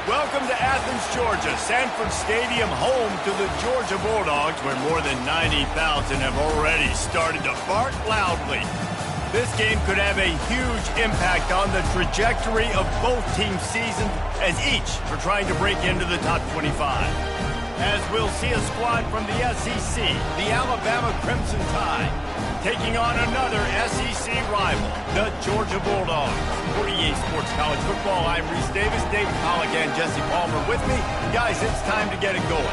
Welcome to Athens, Georgia, Sanford Stadium, home to the Georgia Bulldogs, where more than 90,000 have already started to bark loudly. This game could have a huge impact on the trajectory of both teams' seasons, as each are trying to break into the top 25. As we'll see a squad from the SEC, the Alabama Crimson Tide, taking on another SEC rival, the Georgia Bulldogs. For EA Sports College Football, I'm Reese Davis, Dave Pollack, and Jesse Palmer with me. Guys, it's time to get it going.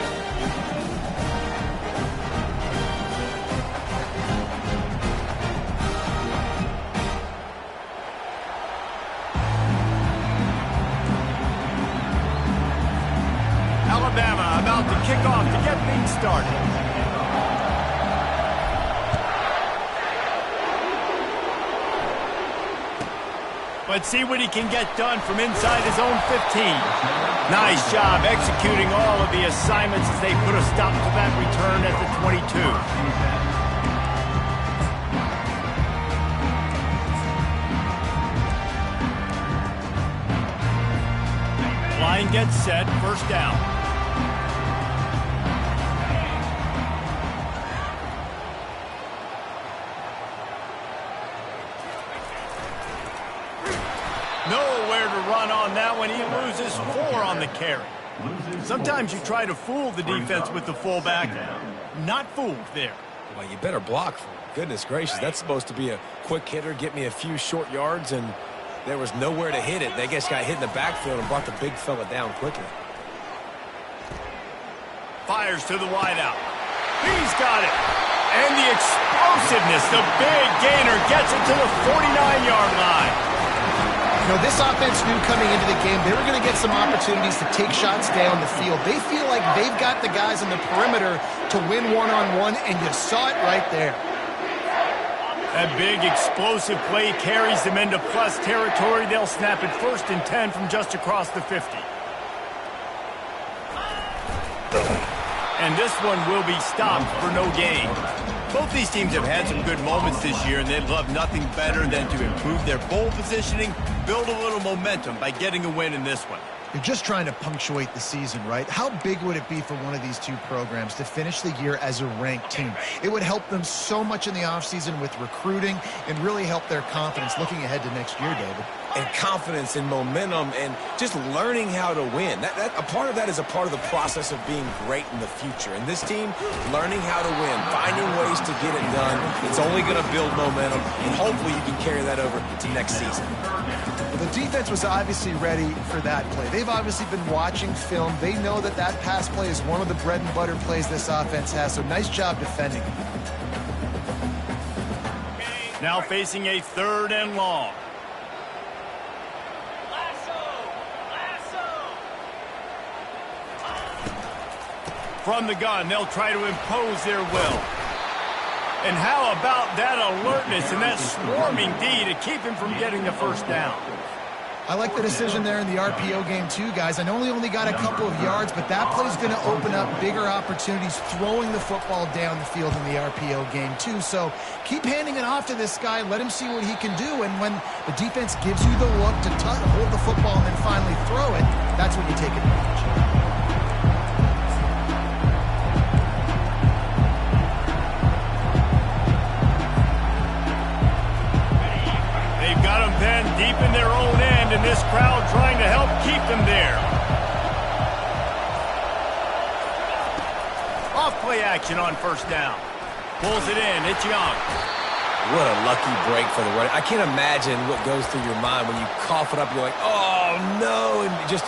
Alabama about to kick off to get things started. Let's see what he can get done from inside his own 15. Nice job executing all of the assignments as they put a stop to that return at the 22. Line gets set, first down. Nowhere to run on that one. He loses 4 on the carry. Sometimes you try to fool the defense with the fullback. Not fooled there. Well, you better block for him. Goodness gracious, that's supposed to be a quick hitter, get me a few short yards, and there was nowhere to hit it. They just got hit in the backfield and brought the big fella down quickly. Fires to the wideout. He's got it. And the explosiveness, the big gainer, gets it to the 49-yard line. You know, this offense knew coming into the game they were going to get some opportunities to take shots down the field. They feel like they've got the guys on the perimeter to win one-on-one, and you saw it right there. That big explosive play carries them into plus territory. They'll snap it 1st and 10 from just across the 50. And this one will be stopped for no gain. Both these teams have had some good moments this year, and they'd love nothing better than to improve their bowl positioning, build a little momentum by getting a win in this one. You're just trying to punctuate the season, right? How big would it be for one of these two programs to finish the year as a ranked team? It would help them so much in the offseason with recruiting and really help their confidence looking ahead to next year, David. And confidence and momentum and just learning how to win. A part of that is a part of the process of being great in the future. And this team, learning how to win, finding ways to get it done, it's only going to build momentum, and hopefully you can carry that over to next season. Well, the defense was obviously ready for that play. They've obviously been watching film. They know that that pass play is one of the bread and butter plays this offense has, so nice job defending. Now facing a 3rd and long. From the gun, they'll try to impose their will. And how about that alertness and that swarming D to keep him from getting the 1st down? I like the decision there in the RPO game too, guys. I know he only got a couple of yards, but that play is going to open up bigger opportunities throwing the football down the field in the RPO game too. So keep handing it off to this guy. Let him see what he can do. And when the defense gives you the look to hold the football and then finally throw it, that's when you take advantage. Deep in their own end, and this crowd trying to help keep them there. Off play action on 1st down. Pulls it in. It's Young. What a lucky break for the running. I can't imagine what goes through your mind when you cough it up. You're like, oh, no, and just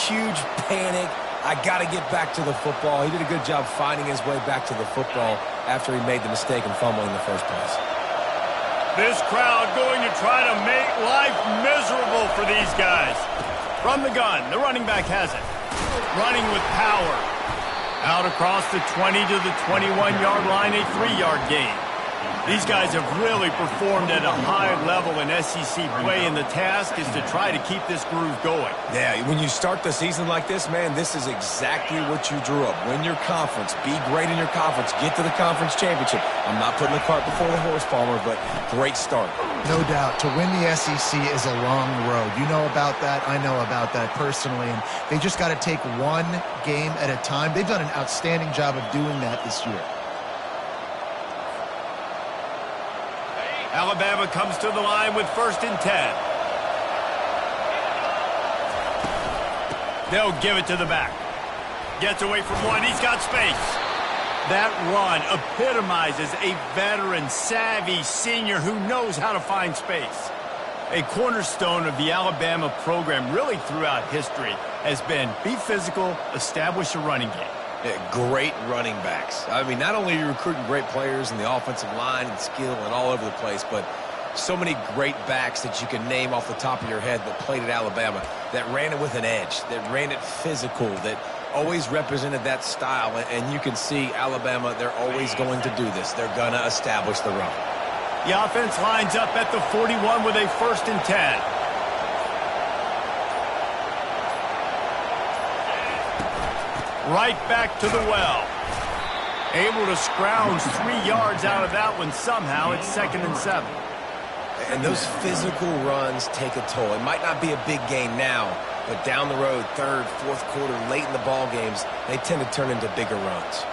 huge panic. I got to get back to the football. He did a good job finding his way back to the football after he made the mistake and fumble in the first place. This crowd going to try to make life miserable for these guys. From the gun, the running back has it. Running with power. Out across the 20 to the 21-yard line, a 3-yard gain. These guys have really performed at a high level in SEC play, and the task is to try to keep this groove going. Yeah, when you start the season like this, man, this is exactly what you drew up. Win your conference, be great in your conference, get to the conference championship. I'm not putting the cart before the horse, Palmer, but great start. No doubt. To win the SEC is a long road. You know about that. I know about that personally. And they just got to take one game at a time. They've done an outstanding job of doing that this year. Alabama comes to the line with 1st and 10. They'll give it to the back. Gets away from one. He's got space. That run epitomizes a veteran, savvy senior who knows how to find space. A cornerstone of the Alabama program really throughout history has been be physical, establish a running game. Yeah, great running backs. I mean, not only are you recruiting great players in the offensive line and skill and all over the place, but so many great backs that you can name off the top of your head that played at Alabama, that ran it with an edge, that ran it physical, that always represented that style. And you can see Alabama, they're always going to do this. They're going to establish the run. The offense lines up at the 41 with a 1st and 10. Right back to the well. Able to scrounge 3 yards out of that one somehow. It's 2nd and 7. And those physical runs take a toll. It might not be a big gain now, but down the road, 3rd, 4th quarter, late in the ball games, they tend to turn into bigger runs.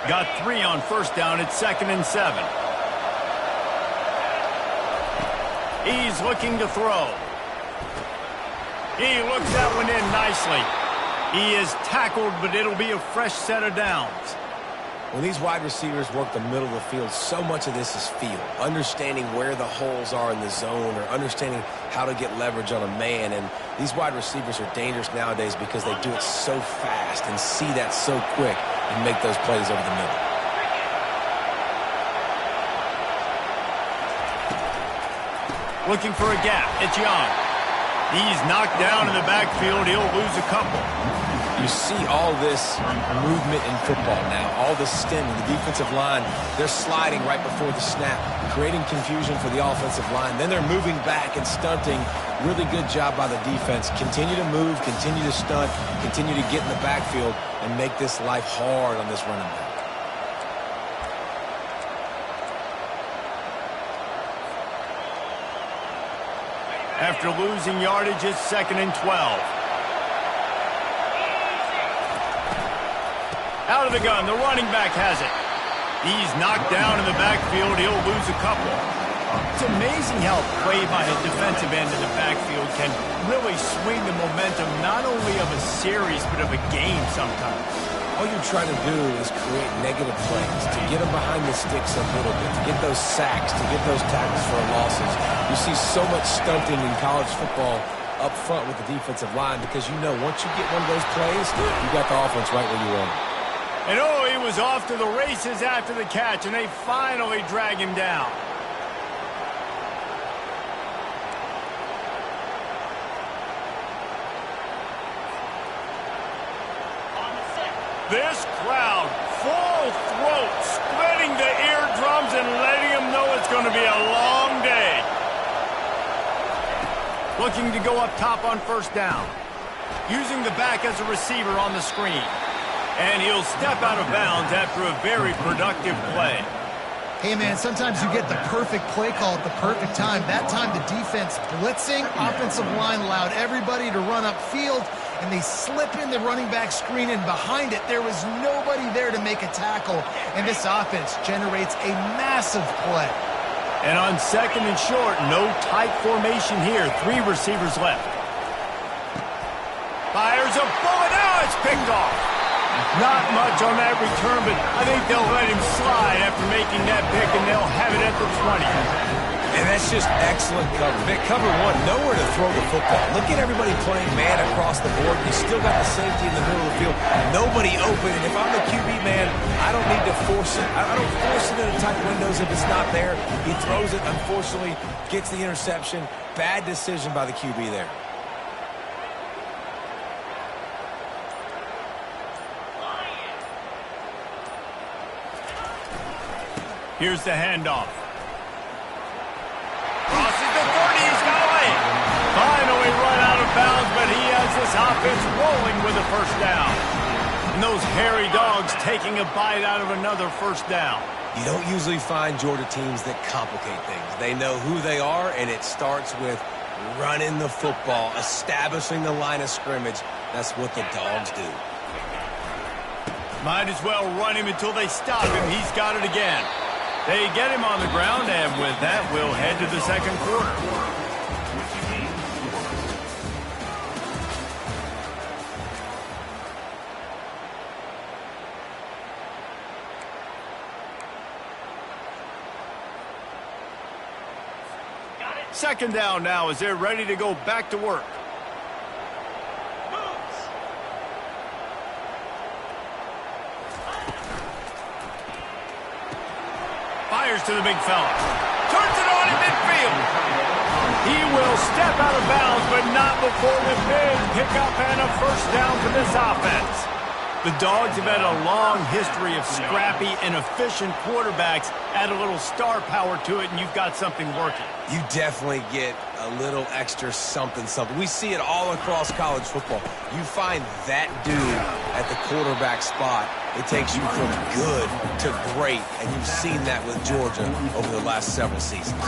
Got 3 on 1st down. It's 2nd and 7. He's looking to throw. He looks that one in nicely. He is tackled, but it'll be a fresh set of downs. When these wide receivers work the middle of the field, so much of this is feel. Understanding where the holes are in the zone or understanding how to get leverage on a man. And these wide receivers are dangerous nowadays because they do it so fast and see that so quick and make those plays over the middle. Looking for a gap. It's Young. He's knocked down in the backfield. He'll lose a couple. You see all this movement in football now, all the stemming, the defensive line, they're sliding right before the snap, creating confusion for the offensive line. Then they're moving back and stunting. Really good job by the defense. Continue to move, continue to stunt, continue to get in the backfield and make this life hard on this running back. After losing yardage, it's 2nd and 12. Out of the gun, the running back has it. He's knocked down in the backfield. He'll lose a couple. It's amazing how play by a defensive end in the backfield can really swing the momentum not only of a series but of a game sometimes. All you're trying to do is create negative plays, to get them behind the sticks a little bit, to get those sacks, to get those tackles for losses. You see so much stunting in college football up front with the defensive line because you know once you get one of those plays, you got the offense right where you want it. And oh, he was off to the races after the catch, and they finally drag him down. This crowd, full throat, splitting the eardrums and letting them know it's going to be a long day. Looking to go up top on 1st down. Using the back as a receiver on the screen. And he'll step out of bounds after a very productive play. Hey, man, sometimes you get the perfect play call at the perfect time. That time the defense blitzing, offensive line allowed everybody to run upfield, and they slip in the running back screen, and behind it there was nobody there to make a tackle, and this offense generates a massive play. And on 2nd and short, no tight formation here. 3 receivers left. Fires a bullet. Now it's picked off. Not much on that return, but I think they'll let him slide after making that pick, and they'll have it at the 20. And that's just excellent cover. Vic, cover one, nowhere to throw the football. Look at everybody playing man across the board. You still got the safety in the middle of the field. Nobody open. And if I'm the QB man, I don't need to force it. I don't force it into tight windows if it's not there. He throws it, unfortunately, gets the interception. Bad decision by the QB there. Here's the handoff. Crosses the 30, he's got away. Finally run out of bounds, but he has this offense rolling with a 1st down. And those hairy dogs taking a bite out of another first down. You don't usually find Georgia teams that complicate things. They know who they are, and it starts with running the football, establishing the line of scrimmage. That's what the Dogs do. Might as well run him until they stop him. He's got it again. They get him on the ground, and with that, we'll head to the second quarter. Second down now as they're ready to go back to work. Fires to the big fella. Turns it on in midfield. He will step out of bounds, but not before the big pickup and a first down for this offense. The Dogs have had a long history of scrappy and efficient quarterbacks. Add a little star power to it, and you've got something working. You definitely get a little extra something. We see it all across college football. You find that dude at the quarterback spot, it takes you from good to great, and you've seen that with Georgia over the last several seasons.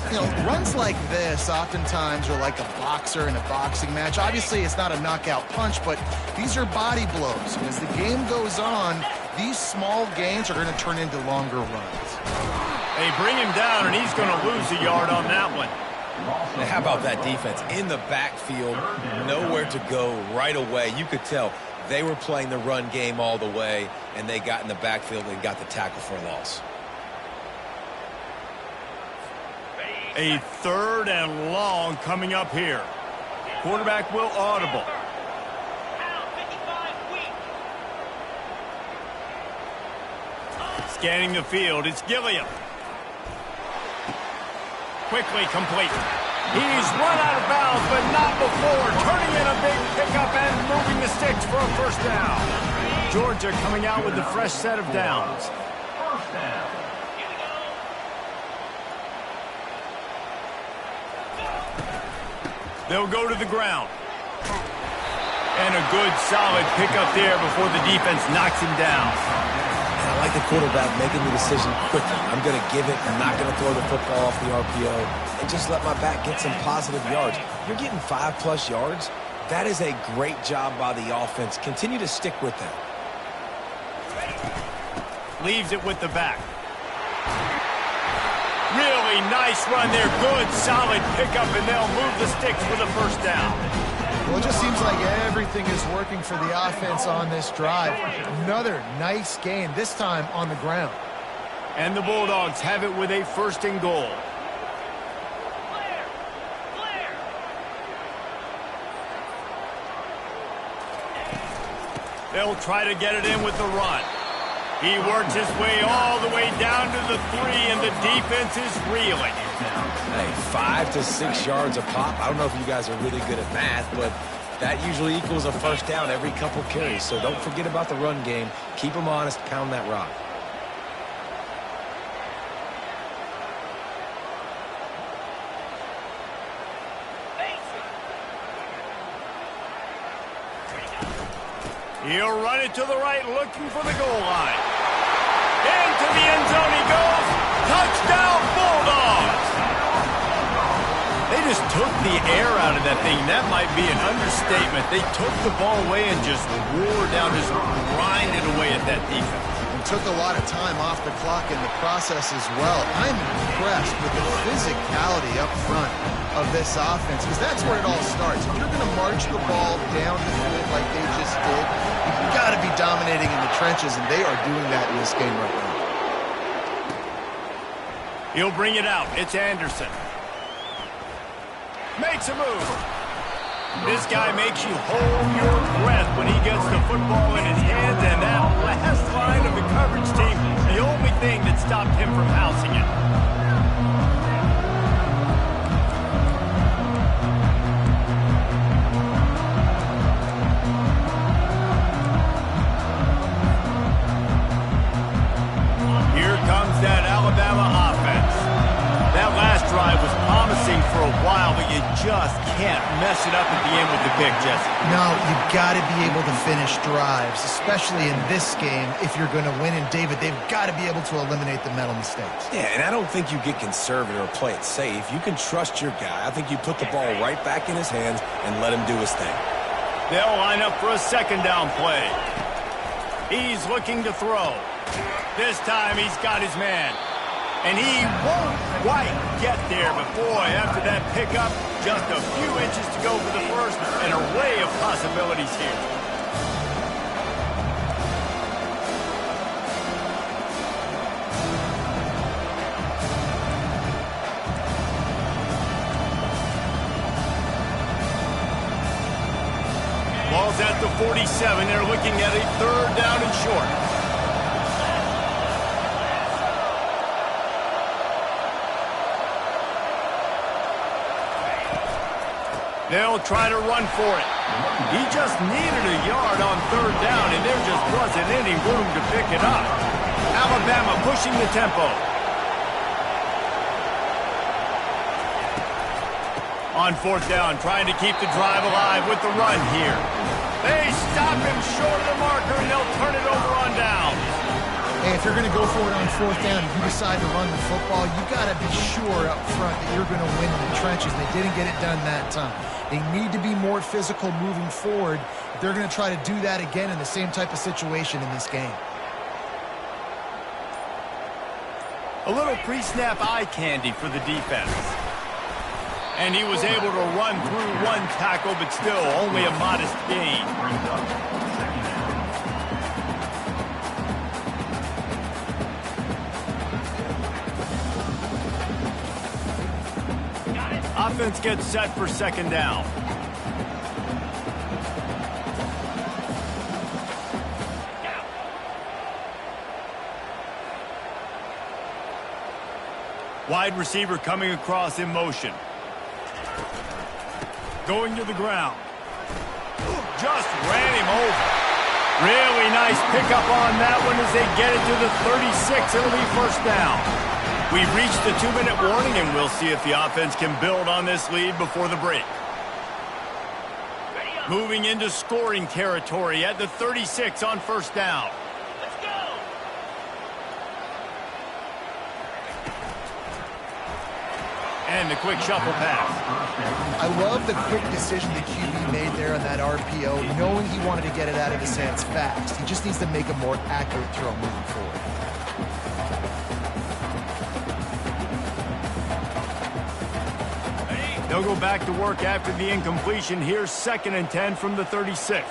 You know, runs like this oftentimes are like a boxer in a boxing match. Obviously, it's not a knockout punch, but these are body blows. And as the game goes on, these small gains are going to turn into longer runs. They bring him down, and he's going to lose a yard on that one. Now, how about that defense? In the backfield, nowhere to go right away. You could tell they were playing the run game all the way, and they got in the backfield and got the tackle for a loss. A third and long coming up here. Quarterback will audible. Scanning the field, it's Gilliam. Quickly complete. He's run out of bounds, but not before. Turning in a big pickup and moving the sticks for a first down. Georgia coming out with a fresh set of downs. They'll go to the ground. And a good solid pickup there before the defense knocks him down. I like the quarterback making the decision quickly. I'm going to give it. I'm not going to throw the football off the RPO and just let my back get some positive yards. You're getting 5+ yards. That is a great job by the offense. Continue to stick with that. Leaves it with the back. Really nice run there. Good, solid pickup, and they'll move the sticks for the first down. Well, it just seems like everything is working for the offense on this drive. Another nice gain, this time on the ground. And the Bulldogs have it with a first and goal. They'll try to get it in with the run. He works his way all the way down to the 3, and the defense is reeling. Hey, 5 to 6 yards a pop. I don't know if you guys are really good at math, but that usually equals a first down every couple carries. So don't forget about the run game. Keep them honest. Pound that rock. He'll run it to the right, looking for the goal line. Into the end zone he goes. Touchdown, Bulldogs! They just took the air out of that thing. That might be an understatement. They took the ball away and just wore down, just grinded away at that defense. And took a lot of time off the clock in the process as well. I'm impressed with the physicality up front of this offense, because that's where it all starts. If you're going to march the ball down the field like they just did, you've got to be dominating in the trenches, and they are doing that in this game right now. He'll bring it out. It's Anderson. Makes a move. This guy makes you hold your breath when he gets the football in his hands, and that last line of the coverage team, the only thing that stopped him from housing it. Here comes that Alabama offense. That last drive was promising for a while, but you just can't mess it up at the end with the pick, Jesse. No, you've got to be able to finish drives, especially in this game if you're going to win. And, David, they've got to be able to eliminate the mental mistakes. Yeah, and I don't think you get conservative or play it safe. You can trust your guy. I think you put the ball right back in his hands and let him do his thing. They'll line up for a second down play. He's looking to throw. This time he's got his man. And he won't quite get there, but boy, after that pickup, just a few inches to go for the first, and an array of possibilities here. Ball's at the 47. They're looking at a third down and short. They'll try to run for it. He just needed a yard on third down, and there just wasn't any room to pick it up. Alabama pushing the tempo. On fourth down, trying to keep the drive alive with the run here. They stop him short of the marker, and they'll turn it over on down. Hey, if you're going to go for it on fourth down, if you decide to run the football, you got to be sure up front that you're going to win in the trenches. They didn't get it done that time. They need to be more physical moving forward if they're going to try to do that again in the same type of situation in this game. A little pre-snap eye candy for the defense. And he was able to run through one tackle, but still only a modest gain. Offense gets set for second down. Wide receiver coming across in motion. Going to the ground. Just ran him over. Really nice pickup on that one as they get it to the 36. It'll be first down. We've reached the 2-minute warning, and we'll see if the offense can build on this lead before the break. Moving into scoring territory at the 36 on first down. Let's go! And the quick shuffle pass. I love the quick decision the QB made there on that RPO, knowing he wanted to get it out of his hands fast. He just needs to make a more accurate throw moving forward. They'll go back to work after the incompletion. Here's 2nd and 10 from the 36.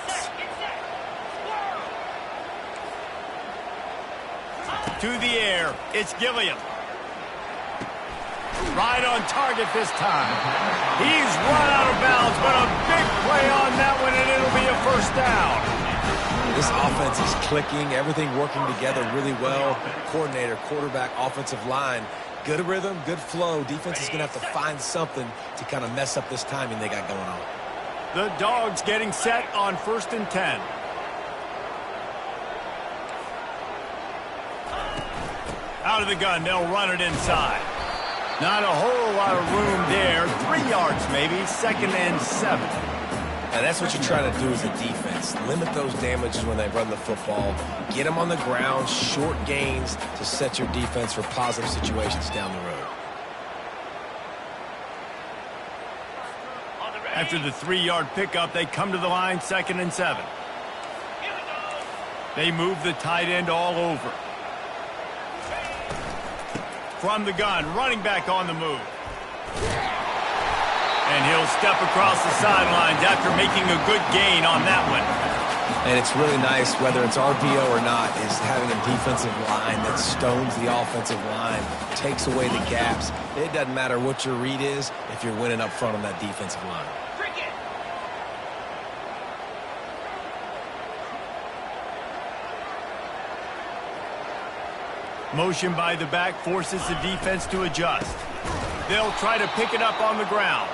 To the air, it's Gilliam. Right on target this time. He's run out of bounds, but a big play on that one, and it'll be a first down. This offense is clicking, everything working together really well. Coordinator, quarterback, offensive line. Good rhythm, good flow. Defense is going to have to find something to kind of mess up this timing they got going on. The Dogs getting set on 1st and 10. Out of the gun, they'll run it inside. Not a whole lot of room there. 3 yards maybe, 2nd and 7. And that's what you're trying to do as a defense. Limit those damages when they run the football. Get them on the ground, short gains to set your defense for positive situations down the road. After the 3-yard pickup, they come to the line, 2nd and 7. They move the tight end all over. From the gun, running back on the move. And he'll step across the sidelines after making a good gain on that one. And it's really nice, whether it's RPO or not, is having a defensive line that stones the offensive line, takes away the gaps. It doesn't matter what your read is if you're winning up front on that defensive line. Motion by the back forces the defense to adjust. They'll try to pick it up on the ground.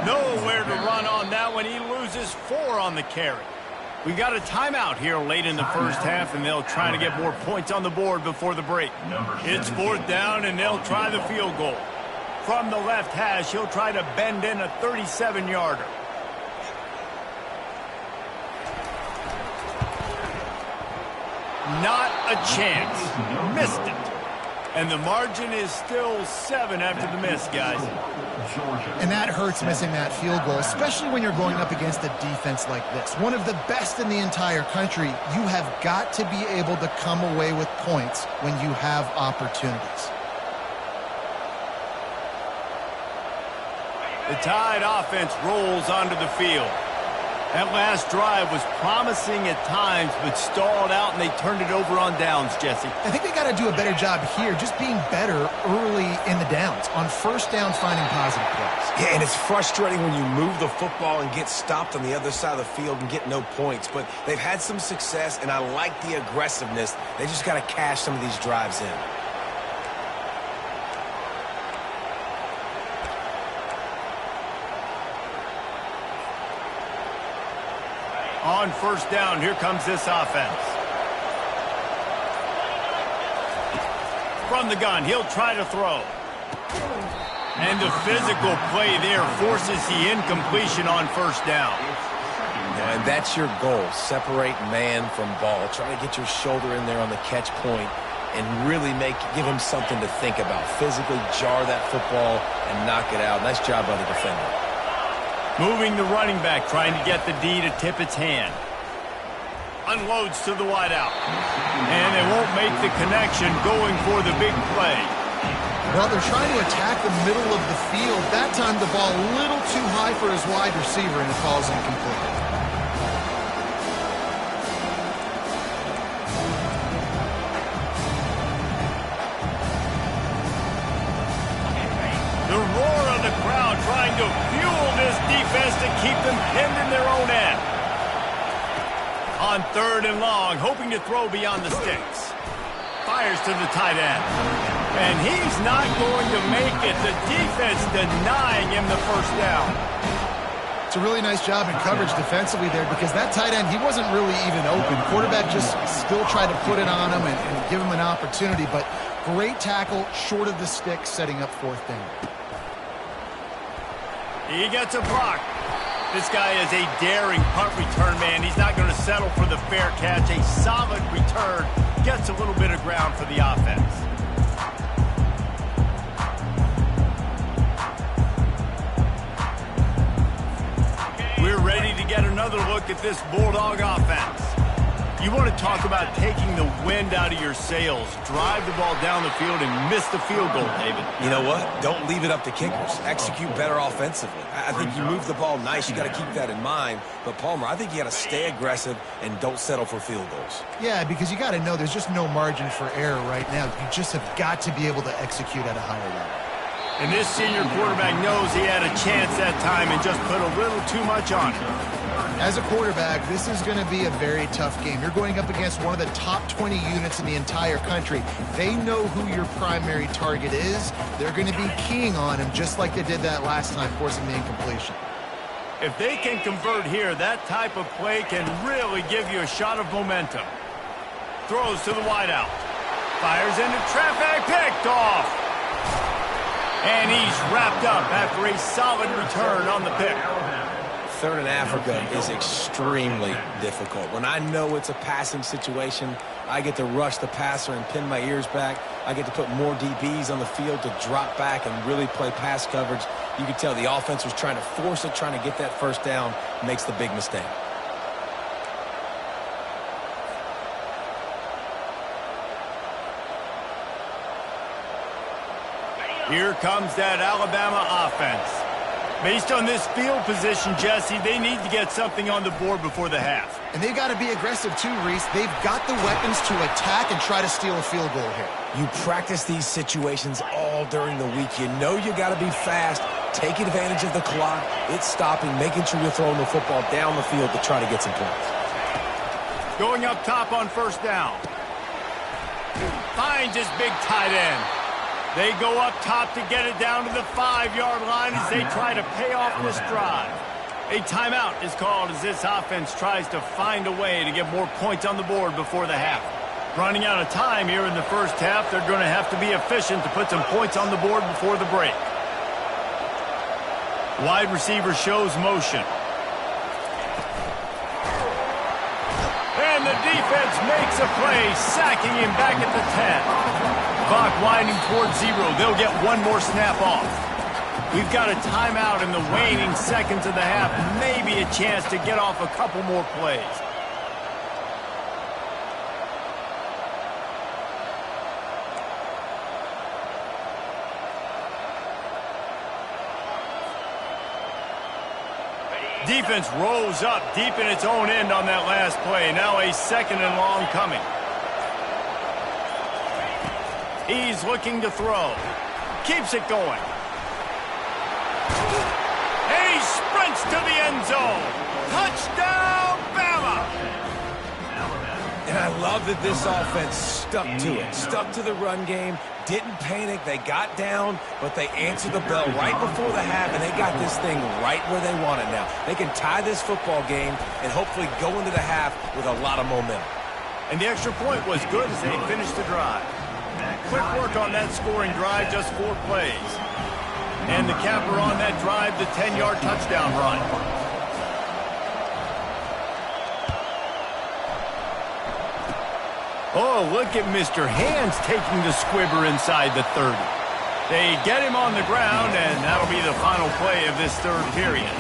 Nowhere to run on that one. He loses 4 on the carry. We got a timeout here late in the first half, and they'll try to get more points on the board before the break. It's 4th down, and they'll try the field goal. from the left hash. He'll try to bend in a 37-yarder. Not a chance. Missed it. And the margin is still 7 after the miss, guys. And that hurts, missing that field goal, especially when you're going up against a defense like this. One of the best in the entire country. You have got to be able to come away with points when you have opportunities. The Tide offense rolls onto the field. That last drive was promising at times, but stalled out, and they turned it over on downs, Jesse. I think they got to do a better job here, just being better early in the downs. On first down, finding positive plays. Yeah, and it's frustrating when you move the football and get stopped on the other side of the field and get no points. But they've had some success, and I like the aggressiveness. They just got to cash some of these drives in. On first down, here comes this offense. From the gun, he'll try to throw. And the physical play there forces the incompletion on first down. Yeah, and that's your goal. Separate man from ball. Try to get your shoulder in there on the catch point and really give him something to think about. Physically jar that football and knock it out. Nice job by the defender. Moving the running back, trying to get the D to tip its hand. Unloads to the wideout. And they won't make the connection going for the big play. Well, they're trying to attack the middle of the field. That time the ball a little too high for his wide receiver, and it falls incomplete. The roar of the crowd trying to fuel this defense to keep them pinned in their own end. On third and long, hoping to throw beyond the sticks. Fires to the tight end. And he's not going to make it. The defense denying him the first down. It's a really nice job in coverage defensively there, because that tight end, he wasn't really even open. Quarterback just still tried to put it on him and give him an opportunity, but great tackle short of the stick, setting up fourth down. He gets a block. This guy is a daring punt return man. He's not going to settle for the fair catch. A solid return. Gets a little bit of ground for the offense. We're ready to get another look at this Bulldog offense. You want to talk about taking the wind out of your sails. Drive the ball down the field and miss the field goal, David. You know what? Don't leave it up to kickers. Execute better offensively. I think you move the ball nice. You got to keep that in mind. But, Palmer, I think you got to stay aggressive and don't settle for field goals. Yeah, because you got to know there's just no margin for error right now. You just have got to be able to execute at a higher level. And this senior quarterback knows he had a chance that time and just put a little too much on it. As a quarterback, this is going to be a very tough game. You're going up against one of the top 20 units in the entire country. They know who your primary target is. They're going to be keying on him just like they did that last time, forcing the incompletion. If they can convert here, that type of play can really give you a shot of momentum. Throws to the wideout. Fires into traffic, picked off. And he's wrapped up after a solid return on the pick. Third in Africa is extremely difficult. When I know it's a passing situation, I get to rush the passer and pin my ears back. I get to put more DBs on the field to drop back and really play pass coverage. You can tell the offense was trying to force it, trying to get that first down, makes the big mistake. Here comes that Alabama offense. Based on this field position, Jesse, they need to get something on the board before the half. And they've got to be aggressive too, Reese. They've got the weapons to attack and try to steal a field goal here. You practice these situations all during the week. You know you got to be fast, take advantage of the clock. It's stopping, making sure you're throwing the football down the field to try to get some points. Going up top on first down. Finds his big tight end. They go up top to get it down to the 5-yard line as they try to pay off this drive. A timeout is called as this offense tries to find a way to get more points on the board before the half. Running out of time here in the first half, they're going to have to be efficient to put some points on the board before the break. Wide receiver shows motion. And the defense makes a play, sacking him back at the 10. Clock winding towards 0. They'll get one more snap off. We've got a timeout in the waning seconds of the half. Maybe a chance to get off a couple more plays. Defense rose up deep in its own end on that last play. Now a 2nd and long coming. He's looking to throw. Keeps it going. And he sprints to the end zone. Touchdown, Bama! And I love that this offense stuck to it. Stuck to the run game. Didn't panic. They got down, but they answered the bell right before the half, and they got this thing right where they want it now. They can tie this football game and hopefully go into the half with a lot of momentum. And the extra point was good as they finished the drive. Quick work on that scoring drive, just 4 plays. And the capper on that drive, the 10-yard touchdown run. Oh, look at Mr. Hands taking the squibber inside the 30. They get him on the ground, and that'll be the final play of this 3rd period.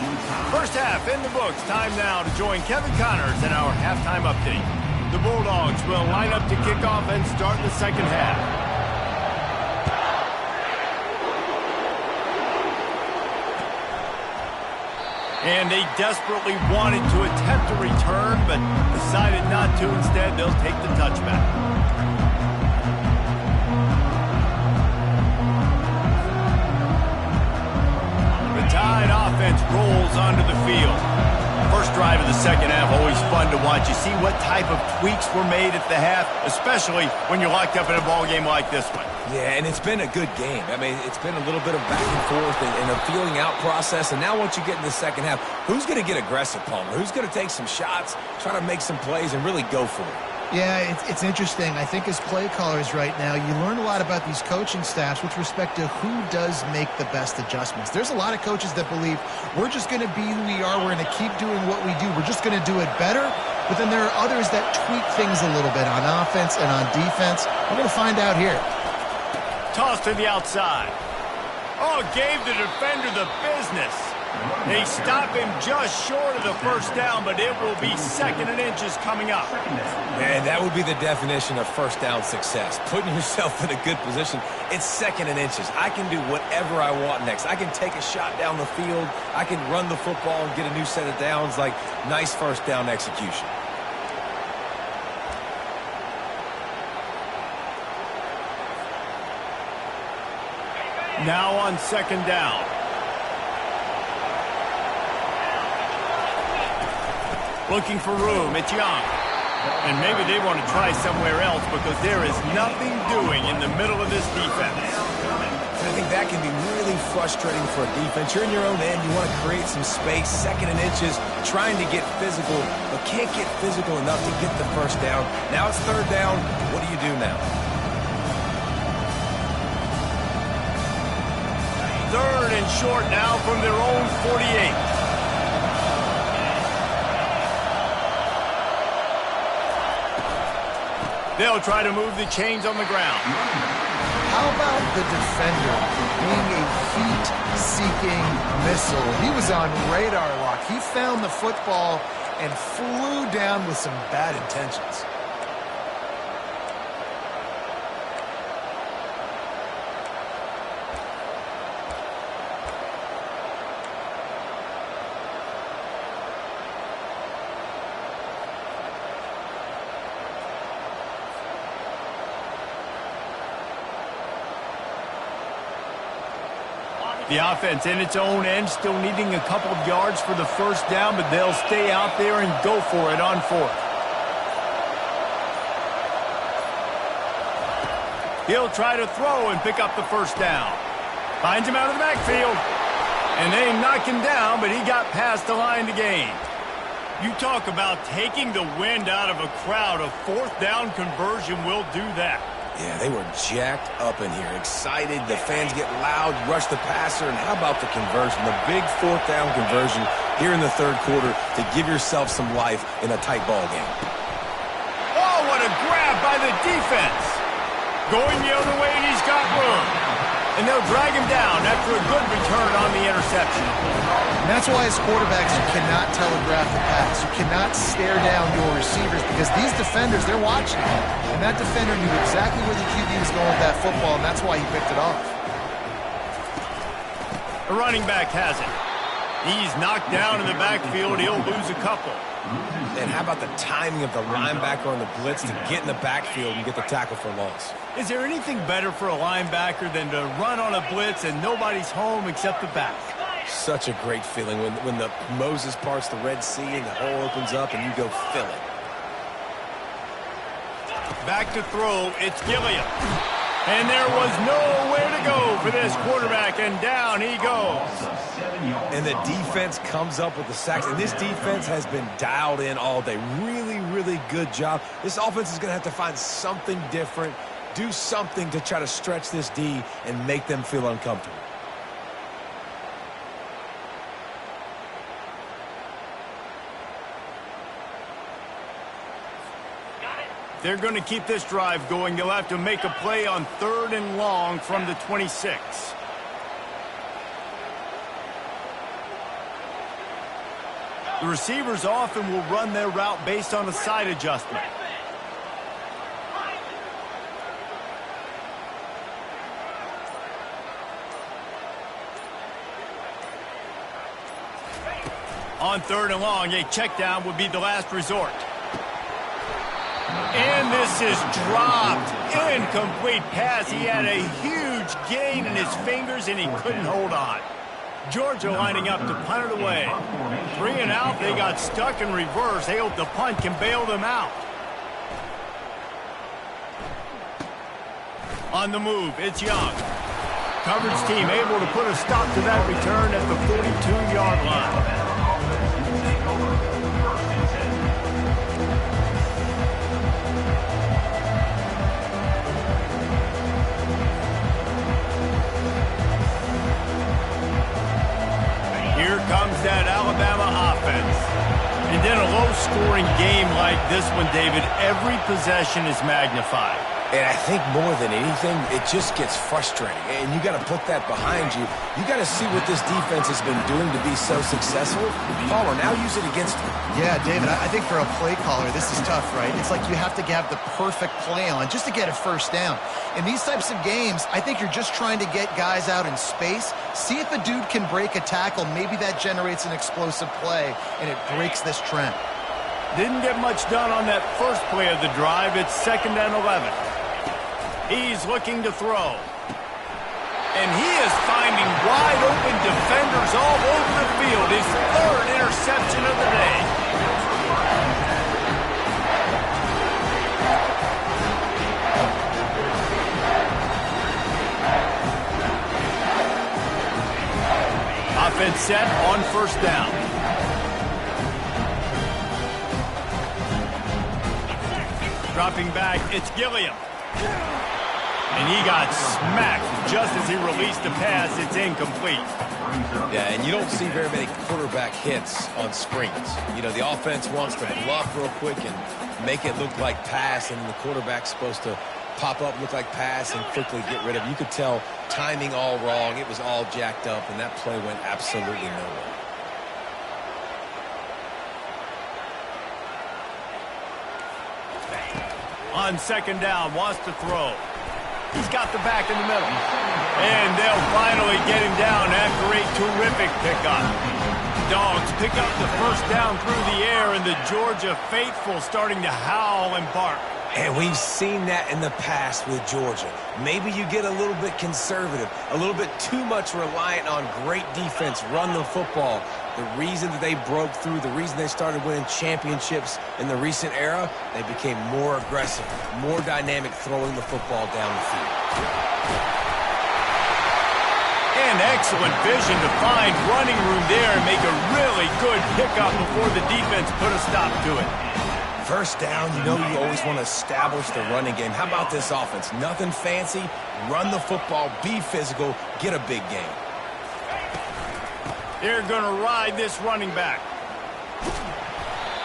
First half in the books. Time now to join Kevin Connors in our halftime update. The Bulldogs will line up to kick off and start the 2nd half. And they desperately wanted to attempt a return, but decided not to. Instead, they'll take the touchback. The Tide offense rolls onto the field. First drive of the 2nd half, always fun to watch. You see what type of tweaks were made at the half, especially when you're locked up in a ball game like this one. Yeah, and it's been a good game. I mean, it's been a little bit of back and forth and a feeling out process. And now once you get in the 2nd half, who's going to get aggressive, Palmer? Who's going to take some shots, try to make some plays, and really go for it? Yeah, it's interesting. I think as play callers right now, you learn a lot about these coaching staffs with respect to who does make the best adjustments. There's a lot of coaches that believe we're just going to be who we are. We're going to keep doing what we do. We're just going to do it better. But then there are others that tweak things a little bit on offense and on defense. We're going to find out here. Toss to the outside. Oh, gave the defender the business. They stop him just short of the first down, but it will be 2nd and inches coming up. Man, that would be the definition of first down success. Putting yourself in a good position. It's 2nd and inches. I can do whatever I want next. I can take a shot down the field. I can run the football and get a new set of downs. Like, nice first down execution. Now on 2nd down. Looking for room. It's Young. And maybe they want to try somewhere else because there is nothing doing in the middle of this defense. I think that can be really frustrating for a defense. You're in your own end. You want to create some space, 2nd and inches, trying to get physical, but can't get physical enough to get the first down. Now it's 3rd down. What do you do now? 3rd and short now from their own 48. They'll try to move the chains on the ground. How about the defender being a heat-seeking missile? He was on radar lock. He found the football and flew down with some bad intentions. The offense in its own end, still needing a couple of yards for the first down, but they'll stay out there and go for it on 4th. He'll try to throw and pick up the first down. Finds him out of the backfield. And they knock him down, but he got past the line to gain. You talk about taking the wind out of a crowd. A 4th down conversion will do that. Yeah, they were jacked up in here, excited. The fans get loud, rush the passer, and how about the conversion? The big fourth down conversion here in the third quarter to give yourself some life in a tight ball game. Oh, what a grab by the defense. Going the other way, and he's got room. And they'll drag him down after a good return on the interception. And that's why as quarterbacks, you cannot telegraph the pass. You cannot stare down your receivers because these defenders, they're watching. And that defender knew exactly where the QB was going with that football, and that's why he picked it off. The running back has it. He's knocked down in the backfield. He'll lose a couple. And how about the timing of the linebacker on the blitz to get in the backfield and get the tackle for loss? Is there anything better for a linebacker than to run on a blitz and nobody's home except the back? Such a great feeling when the Moses parts the Red Sea and the hole opens up and you go fill it. Back to throw, it's Gilliam. And there was nowhere to go for this quarterback, and down he goes. And the defense comes up with the sacks, and this defense has been dialed in all day. Really, really good job. This offense is going to have to find something different, do something to try to stretch this D and make them feel uncomfortable. They're going to keep this drive going. They'll have to make a play on 3rd and long from the 26. The receivers often will run their route based on a side adjustment. On 3rd and long, a check down would be the last resort. And this is dropped. Incomplete pass. He had a huge gain in his fingers, and he couldn't hold on. Georgia lining up to punt it away. 3 and out. They got stuck in reverse. They hope the punt can bail them out. On the move, it's Young. Coverage team able to put a stop to that return at the 42-yard line. Here comes that Alabama offense. And then a low-scoring game like this one, David, every possession is magnified. And I think more than anything, it just gets frustrating. And you got to put that behind you. You got to see what this defense has been doing to be so successful. Caller, now use it against them. Yeah, David, I think for a play caller, this is tough, right? It's like you have to have the perfect play on just to get a first down. In these types of games, I think you're just trying to get guys out in space, see if a dude can break a tackle. Maybe that generates an explosive play, and it breaks this trend. Didn't get much done on that first play of the drive. It's 2nd and 11. He's looking to throw. And he is finding wide open defenders all over the field. His 3rd interception of the day. Offense set on 1st down. Dropping back, it's Gilliam. And he got smacked just as he released the pass. It's incomplete. Yeah, and you don't see very many quarterback hits on screens. You know, the offense wants to bluff real quick and make it look like pass, and the quarterback's supposed to pop up, look like pass, and quickly get rid of it. You could tell timing all wrong. It was all jacked up, and that play went absolutely nowhere. On 2nd down, wants to throw. He's got the back in the middle. And they'll finally get him down after a terrific pickup. Dogs pick up the 1st down through the air, and the Georgia faithful starting to howl and bark. And we've seen that in the past with Georgia. Maybe you get a little bit conservative, a little bit too much reliant on great defense, run the football. The reason that they broke through, the reason they started winning championships in the recent era, they became more aggressive, more dynamic throwing the football down the field. And excellent vision to find running room there and make a really good pickup before the defense put a stop to it. First down, you know you always want to establish the running game. How about this offense? Nothing fancy. Run the football, be physical, get a big gain. They're going to ride this running back.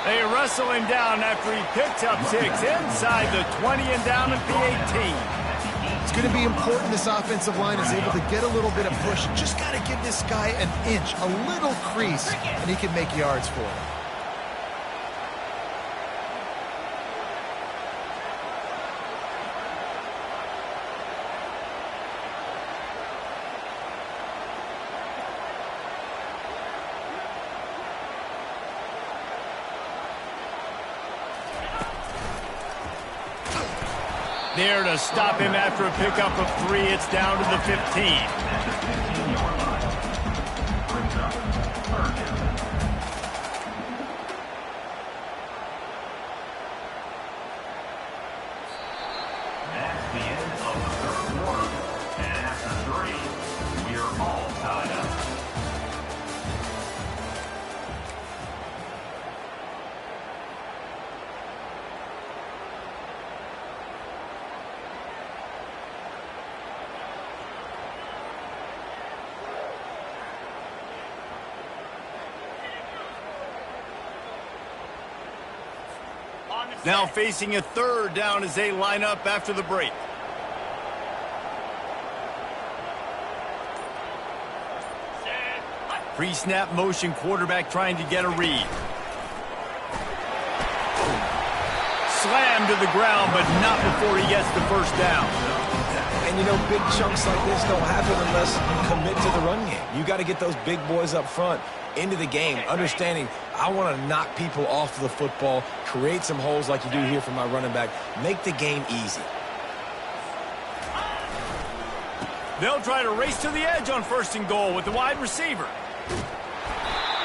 They wrestle him down after he picks up 6 inside the 20 and down at the 18. It's going to be important this offensive line is able to get a little bit of push. Just got to give this guy an inch, a little crease, and he can make yards for it. There to stop him after a pickup of 3. It's down to the 15. That's the end of the third quarter. And after 3, we are all tied up. Now facing a 3rd down as they line up after the break. Pre-snap motion, quarterback trying to get a read. Slammed to the ground, but not before he gets the first down. And, you know, big chunks like this don't happen unless you commit to the run game. You got to get those big boys up front into the game, understanding I want to knock people off the football, create some holes like you do here for my running back, make the game easy. They'll try to race to the edge on 1st and goal with the wide receiver.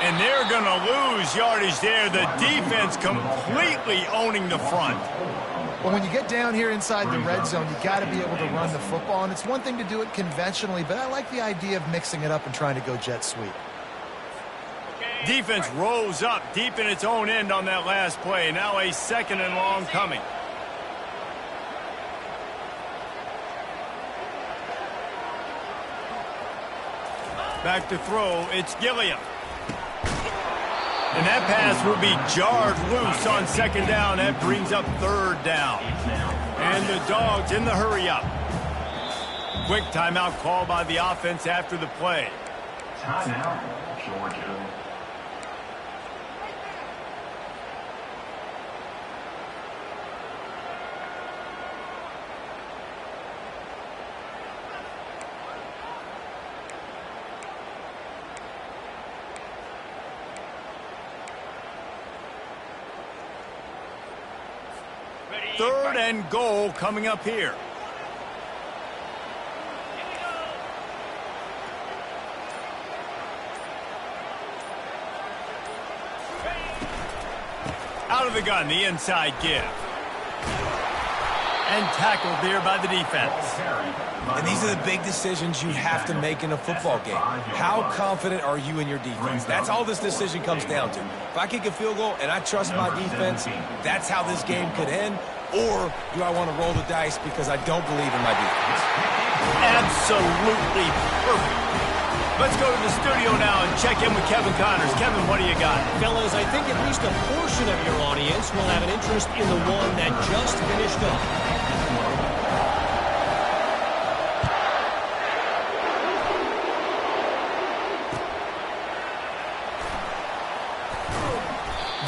And they're going to lose yardage there. The defense completely owning the front. Well, when you get down here inside the red zone, you got to be able to run the football. And it's one thing to do it conventionally, but I like the idea of mixing it up and trying to go jet sweep. Defense rose up deep in its own end on that last play. Now a 2nd and long coming. Back to throw, it's Gilliam. And that pass will be jarred loose on 2nd down. That brings up 3rd down. And the Dogs in the hurry up. Quick timeout called by the offense after the play. Timeout, Georgia. Third and goal coming up here. Out of the gun, the inside give. And tackled there by the defense. And these are the big decisions you have to make in a football game. How confident are you in your defense? That's all this decision comes down to. If I kick a field goal and I trust my defense, that's how this game could end. Or do I want to roll the dice because I don't believe in my defense? Absolutely perfect. Let's go to the studio now and check in with Kevin Connors. Kevin, what do you got? Fellas, I think at least a portion of your audience will have an interest in the one that just finished up.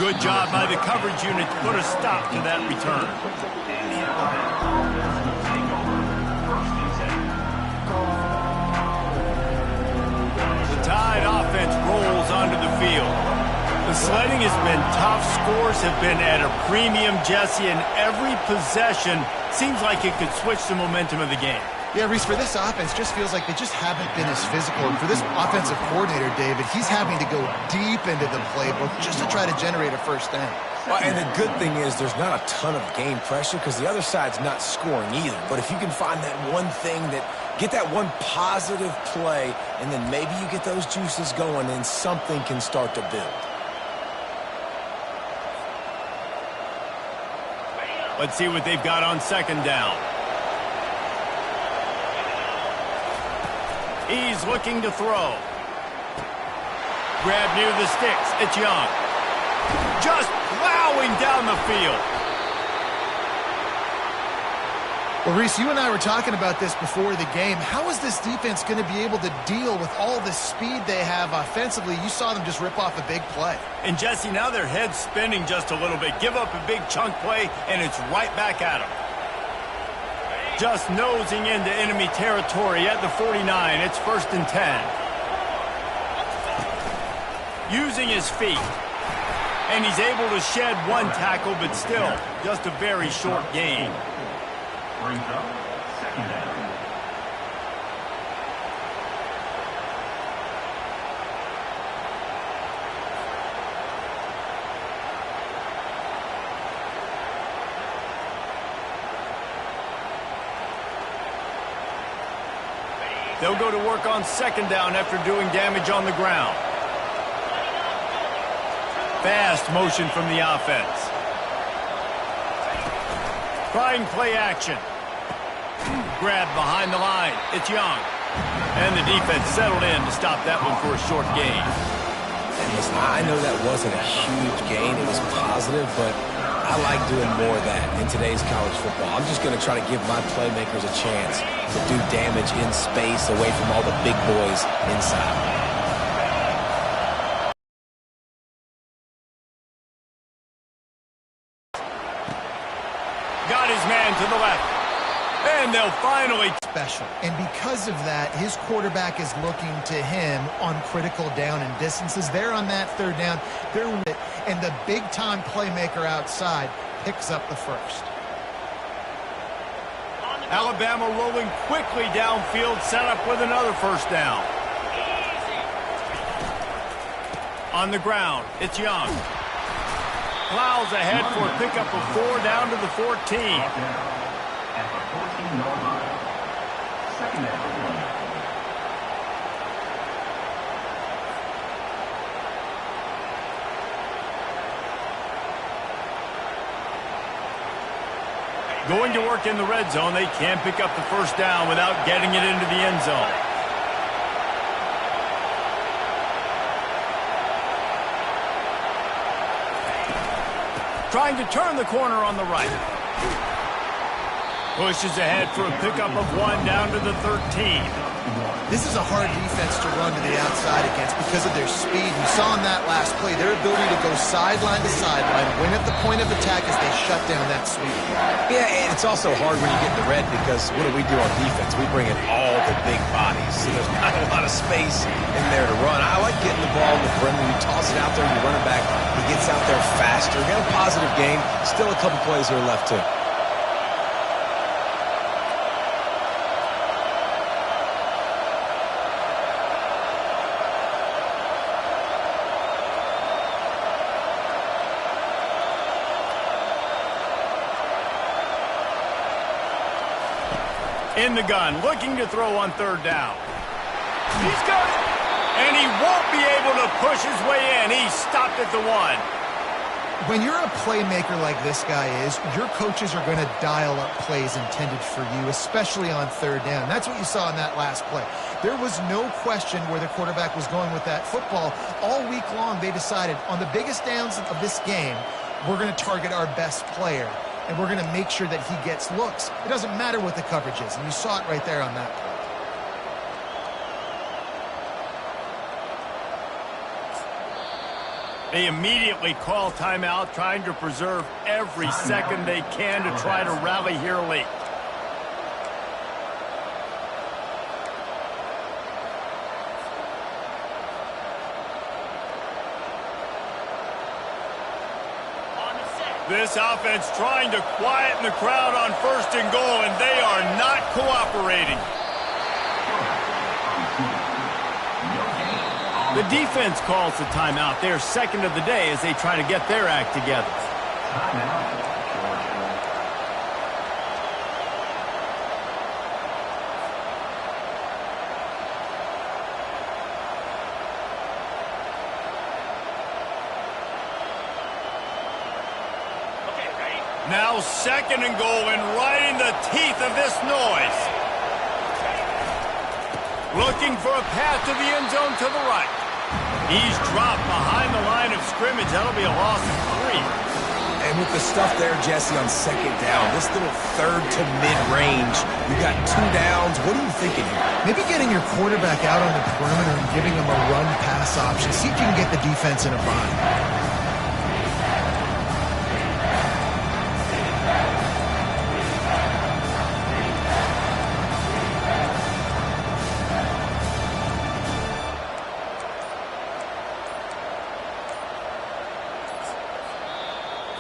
Good job by the coverage unit to put a stop to that return. The Tide offense rolls onto the field. The sledding has been tough. Scores have been at a premium, Jesse, and every possession seems like it could switch the momentum of the game. Yeah, Reese, for this offense, just feels like they just haven't been as physical. And for this offensive coordinator, David, he's having to go deep into the playbook just to try to generate a first down. Well, and the good thing is there's not a ton of game pressure because the other side's not scoring either. But if you can find that one thing get that one positive play, and then maybe you get those juices going and something can start to build. Let's see what they've got on second down. He's looking to throw. Grab near the sticks. It's Young. Just plowing down the field. Well, Reese, you and I were talking about this before the game. How is this defense going to be able to deal with all the speed they have offensively? You saw them just rip off a big play. And, Jesse, now their head's spinning just a little bit. Give up a big chunk play, and it's right back at them. Just nosing into enemy territory at the 49. It's 1st and 10. Using his feet. And he's able to shed one tackle, but still just a very short gain. Brings up second down. They'll go to work on second down after doing damage on the ground. Fast motion from the offense. Trying play action. Grab behind the line. It's Young. And the defense settled in to stop that one for a short gain. Listen, I know that wasn't a huge gain. It was positive, but I like doing more of that in today's college football. I'm just going to try to give my playmakers a chance to do damage in space away from all the big boys inside. Got his man to the left. And they'll finally... Special. And because of that, his quarterback is looking to him on critical down and distances. They're on that third down. They're with it. And the big-time playmaker outside picks up the first. Alabama rolling quickly downfield, set up with another first down. On the ground, it's Young. Plows ahead for a pickup of 4 down to the 14. At the 14-yard line. Second down. Going to work in the red zone. They can't pick up the first down without getting it into the end zone. Trying to turn the corner on the right. Pushes ahead for a pickup of 1 down to the 13. This is a hard defense to run to the outside against because of their speed. You saw in that last play their ability to go sideline to sideline, win at the point of attack as they shut down that sweep. Yeah, and it's also hard when you get the red because what do we do on defense? We bring in all the big bodies, so there's not a lot of space in there to run. I like getting the ball in the perimeter. You toss it out there, you run it back. He gets out there faster. Got a positive game. Still a couple plays here left, too. In the gun, looking to throw on third down. He's got it. And he won't be able to push his way in. He stopped at the 1. When you're a playmaker like this guy is, your coaches are going to dial up plays intended for you, especially on third down. That's what you saw in that last play. There was no question where the quarterback was going with that football. All week long, they decided on the biggest downs of this game, we're going to target our best player. And we're going to make sure that he gets looks. It doesn't matter what the coverage is. And you saw it right there on that play. They immediately call timeout, trying to preserve every second they can to try to rally here late. This offense trying to quieten the crowd on 1st and goal, and they are not cooperating. The defense calls the timeout. They're second of the day as they try to get their act together. Now 2nd and goal, and right in the teeth of this noise. Looking for a path to the end zone to the right. He's dropped behind the line of scrimmage. That'll be a loss of 3. And with the stuff there, Jesse, on 2nd down, this little 3rd to mid-range, you got 2 downs. What are you thinking here? Maybe getting your quarterback out on the perimeter and giving him a run-pass option. See if you can get the defense in a bind.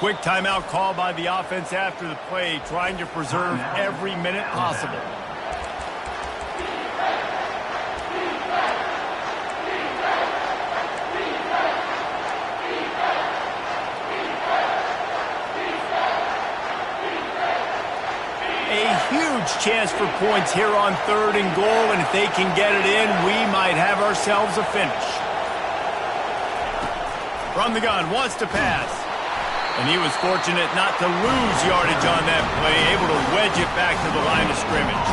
Quick timeout call by the offense after the play, trying to preserve every minute possible. A huge chance for points here on 3rd and goal, and if they can get it in, we might have ourselves a finish. From the gun, wants to pass. And he was fortunate not to lose yardage on that play, able to wedge it back to the line of scrimmage.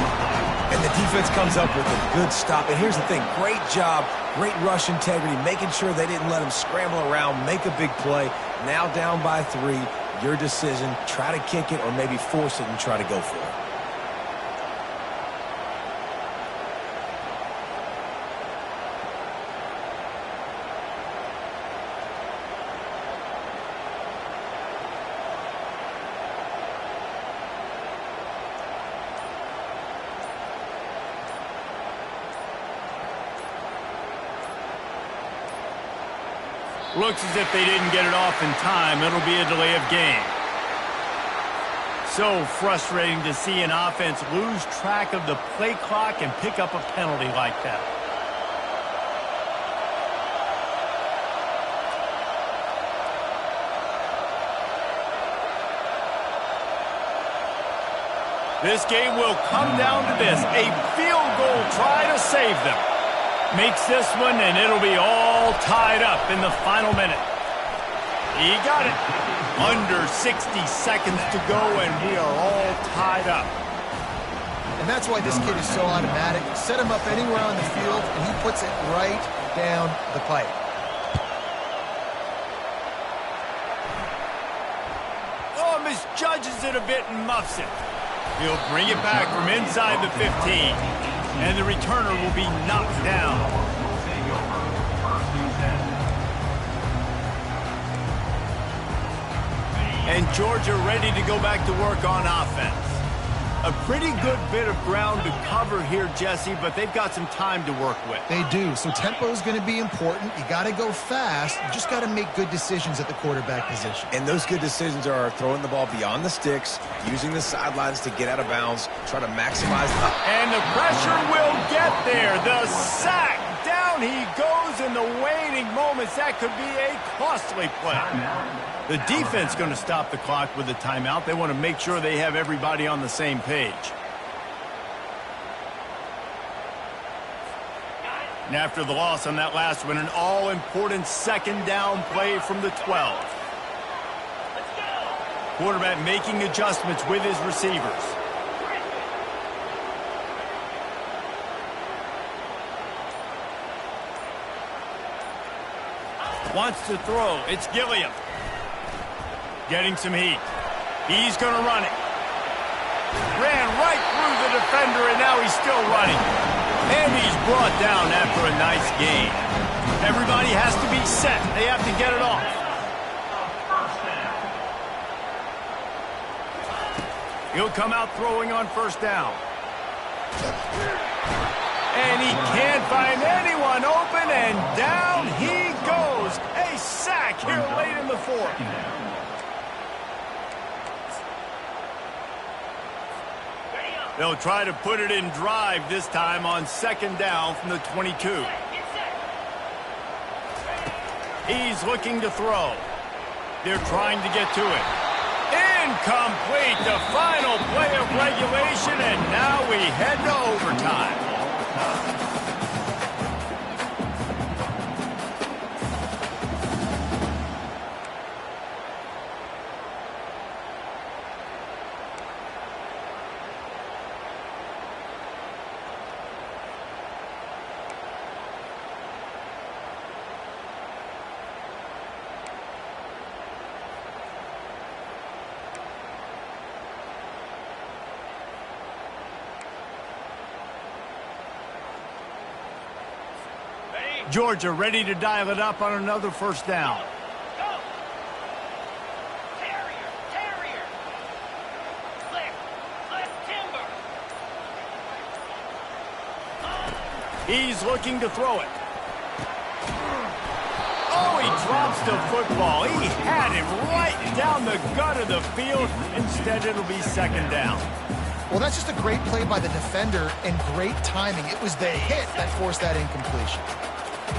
And the defense comes up with a good stop. And here's the thing, great job, great rush integrity, making sure they didn't let him scramble around, make a big play. Now down by 3, your decision, try to kick it or maybe force it and try to go for it. Looks as if they didn't get it off in time. It'll be a delay of game. So frustrating to see an offense lose track of the play clock and pick up a penalty like that. This game will come down to this. A field goal try to save them. Makes this one, and it'll be all tied up in the final minute. He got it. Under 60 seconds to go, and we are all tied up. And that's why this kid is so automatic. Set him up anywhere on the field, and he puts it right down the pipe. Oh, misjudges it a bit and muffs it. He'll bring it back from inside the 15. And the returner will be knocked down. And Georgia ready to go back to work on offense. A pretty good bit of ground to cover here, Jesse, but they've got some time to work with. They do. So tempo is going to be important. You got to go fast. You just got to make good decisions at the quarterback position. And those good decisions are throwing the ball beyond the sticks, using the sidelines to get out of bounds, try to maximize the... And the pressure will get there. The sack. Down he goes in the waning moments. That could be a costly play. The defense going to stop the clock with a timeout. They want to make sure they have everybody on the same page. And after the loss on that last one, an all-important 2nd down play from the 12. Quarterback making adjustments with his receivers. Wants to throw. It's Gilliam. Getting some heat. He's going to run it. Ran right through the defender, and now he's still running. And he's brought down after a nice gain. Everybody has to be set. They have to get it off. He'll come out throwing on 1st down. And he can't find anyone open, and down he goes. A sack here late in the 4th. They'll try to put it in drive this time on 2nd down from the 22. He's looking to throw. They're trying to get to it. Incomplete, the final play of regulation, and now we head to overtime. Georgia ready to dial it up on another first down. He's looking to throw it. Oh, he drops the football. He had him right down the gut of the field. Instead, it'll be second down. Well, that's just a great play by the defender and great timing. It was the hit that forced that incompletion.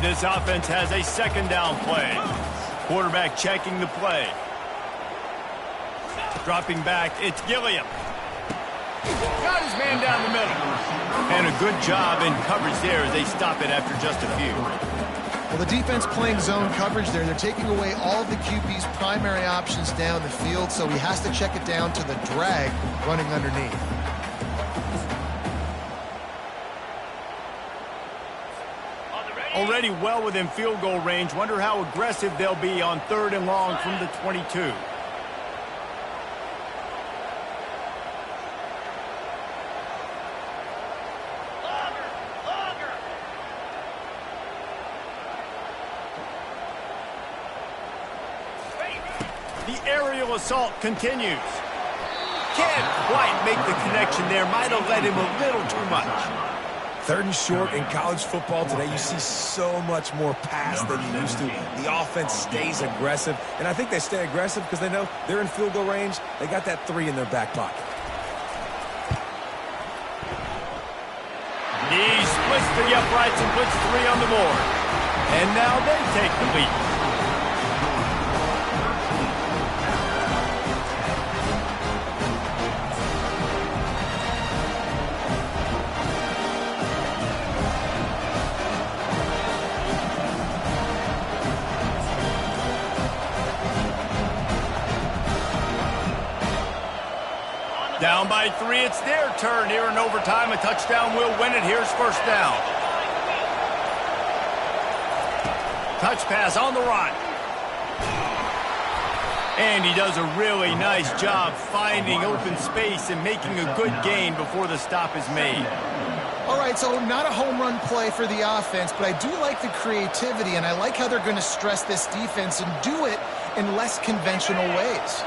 This offense has a second down play. Quarterback checking the play. Dropping back, it's Gilliam. Got his man down the middle. And a good job in coverage there as they stop it after just a few. Well, the defense playing zone coverage there. They're taking away all of the QB's primary options down the field, so he has to check it down to the drag running underneath. Already well within field goal range. Wonder how aggressive they'll be on 3rd and long from the 22. The aerial assault continues. Can't quite make the connection there. Might have led him a little too much. 3rd and short in college football today, you see so much more pass than you used to. The offense stays aggressive, and I think they stay aggressive because they know they're in field goal range. They got that 3 in their back pocket. He splits the uprights and puts 3 on the board. And now they take the lead. Down by 3, it's their turn here in overtime. A touchdown will win it. Here's first down. Touch pass on the run. And he does a really nice job finding open space and making a good gain before the stop is made. All right, so not a home run play for the offense, but I do like the creativity, and I like how they're going to stress this defense and do it in less conventional ways.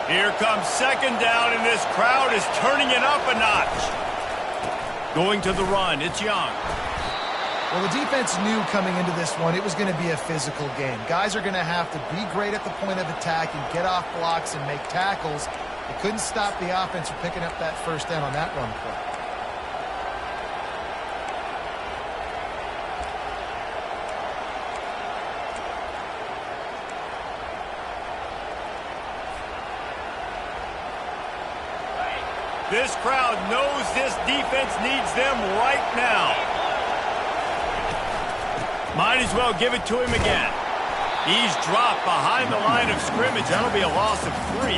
Here comes second down, and this crowd is turning it up a notch. Going to the run, it's Young. Well, the defense knew coming into this one it was going to be a physical game. Guys are going to have to be great at the point of attack and get off blocks and make tackles. They couldn't stop the offense from picking up that first down on that run play. This crowd knows this defense needs them right now. Might as well give it to him again. He's dropped behind the line of scrimmage. That'll be a loss of 3.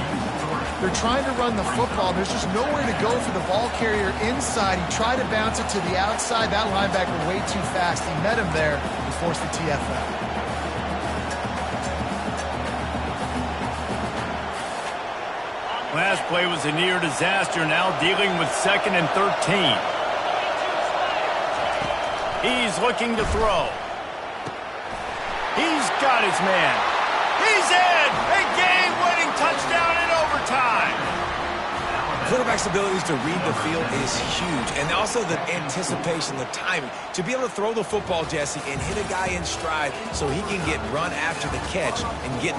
They're trying to run the football. There's just nowhere to go for the ball carrier inside. He tried to bounce it to the outside. That linebacker way too fast. He met him there and forced the TFL. Last play was a near disaster, now dealing with 2nd and 13. He's looking to throw. He's got his man. He's in! A game-winning touchdown in overtime! Quarterback's abilities to read the field is huge, and also the anticipation, the timing. To be able to throw the football, Jesse, and hit a guy in stride so he can get run after the catch and get